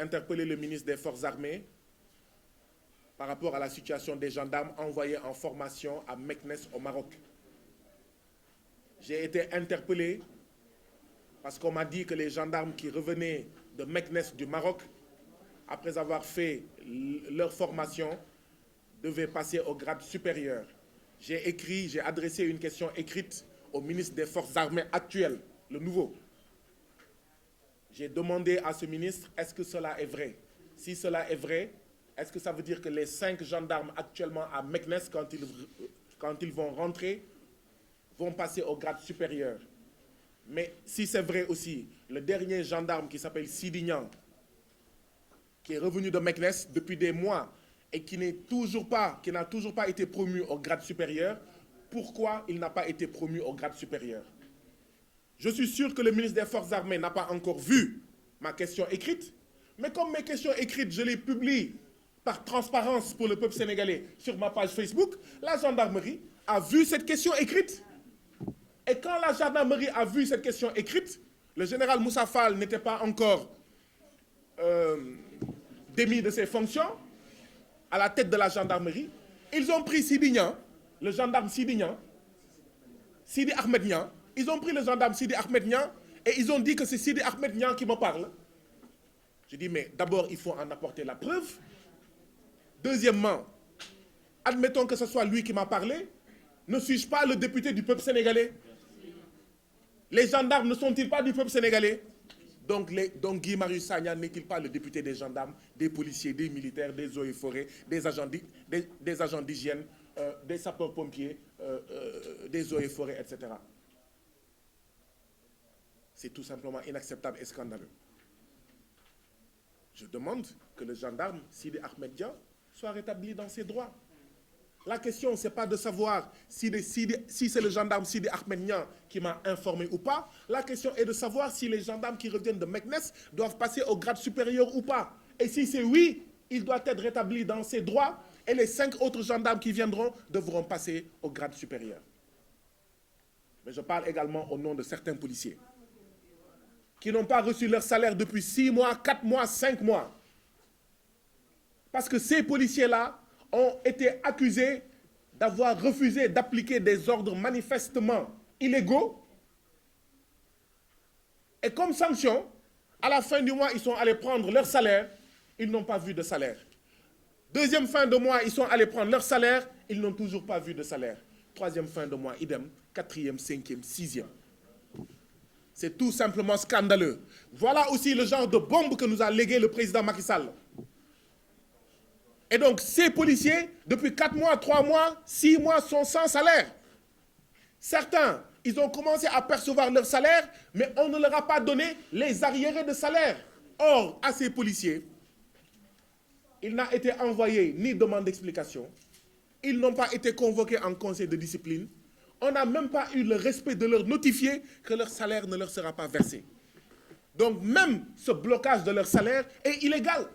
interpellé le ministre des Forces armées par rapport à la situation des gendarmes envoyés en formation à Meknes au Maroc. J'ai été interpellé parce qu'on m'a dit que les gendarmes qui revenaient de Meknes du Maroc, après avoir fait leur formation, devaient passer au grade supérieur. J'ai adressé une question écrite au ministre des Forces armées actuel, le nouveau. J'ai demandé à ce ministre, est-ce que cela est vrai? Si cela est vrai, est-ce que ça veut dire que les 5 gendarmes actuellement à Meknes, quand ils vont rentrer, vont passer au grade supérieur? Mais si c'est vrai aussi, le dernier gendarme qui s'appelle Sidignan, qui est revenu de Meknes depuis des mois et qui n'a toujours pas été promu au grade supérieur, pourquoi il n'a pas été promu au grade supérieur? Je suis sûr que le ministre des Forces armées n'a pas encore vu ma question écrite, mais comme mes questions écrites, je les publie par transparence pour le peuple sénégalais sur ma page Facebook, la gendarmerie a vu cette question écrite. Et quand la gendarmerie a vu cette question écrite, le général Moussa Fall n'était pas encore démis de ses fonctions à la tête de la gendarmerie. Ils ont pris Sidignan, le gendarme Sidignan, Sidi Ahmed Niang. Ils ont pris le gendarme Sidi Ahmed Niang et ils ont dit que c'est Sidi Ahmed Niang qui me parle. Je dis, mais d'abord, il faut en apporter la preuve. Deuxièmement, admettons que ce soit lui qui m'a parlé. Ne suis-je pas le député du peuple sénégalais? Les gendarmes ne sont-ils pas du peuple sénégalais? Donc Guy Marius Sagna n'est-il pas le député des gendarmes, des policiers, des militaires, des eaux et forêts, des agents d'hygiène, des sapeurs-pompiers, des eaux et forêts, etc. C'est tout simplement inacceptable et scandaleux. Je demande que le gendarme Sidi Ahmed Dia soit rétabli dans ses droits. La question, ce n'est pas de savoir si c'est le gendarme Sidi Ahmed Niang qui m'a informé ou pas. La question est de savoir si les gendarmes qui reviennent de Meknes doivent passer au grade supérieur ou pas. Et si c'est oui, il doit être rétabli dans ses droits et les 5 autres gendarmes qui viendront devront passer au grade supérieur. Mais je parle également au nom de certains policiers qui n'ont pas reçu leur salaire depuis 6 mois, 4 mois, 5 mois. Parce que ces policiers-là ont été accusés d'avoir refusé d'appliquer des ordres manifestement illégaux. Et comme sanction, à la fin du mois, ils sont allés prendre leur salaire, ils n'ont pas vu de salaire. Deuxième fin de mois, ils sont allés prendre leur salaire, ils n'ont toujours pas vu de salaire. Troisième fin de mois, idem. Quatrième, cinquième, sixième. C'est tout simplement scandaleux. Voilà aussi le genre de bombe que nous a légué le président Macky Sall. Et donc, ces policiers, depuis 4 mois, 3 mois, 6 mois, sont sans salaire. Certains, ils ont commencé à percevoir leur salaire, mais on ne leur a pas donné les arriérés de salaire. Or, à ces policiers, il n'a été envoyé ni demande d'explication. Ils n'ont pas été convoqués en conseil de discipline. On n'a même pas eu le respect de leur notifier que leur salaire ne leur sera pas versé. Donc, même ce blocage de leur salaire est illégal.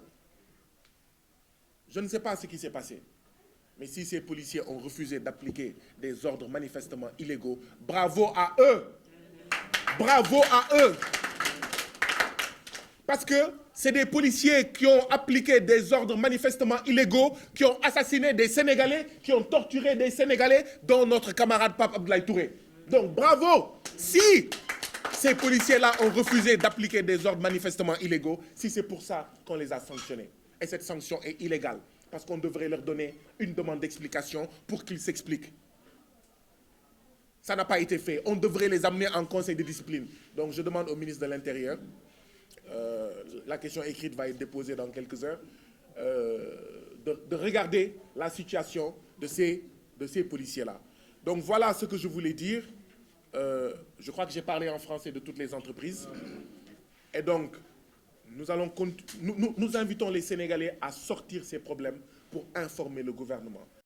Je ne sais pas ce qui s'est passé. Mais si ces policiers ont refusé d'appliquer des ordres manifestement illégaux, bravo à eux. Bravo à eux. Parce que c'est des policiers qui ont appliqué des ordres manifestement illégaux, qui ont assassiné des Sénégalais, qui ont torturé des Sénégalais, dont notre camarade Pape Abdoulaye Touré. Donc bravo. Si ces policiers-là ont refusé d'appliquer des ordres manifestement illégaux, si c'est pour ça qu'on les a sanctionnés. Et cette sanction est illégale, parce qu'on devrait leur donner une demande d'explication pour qu'ils s'expliquent. Ça n'a pas été fait. On devrait les amener en conseil de discipline. Donc je demande au ministre de l'Intérieur, la question écrite va être déposée dans quelques heures, de regarder la situation de ces policiers-là. Donc voilà ce que je voulais dire. Je crois que j'ai parlé en français de toutes les entreprises. Et donc, nous invitons les Sénégalais à sortir ces problèmes pour informer le gouvernement.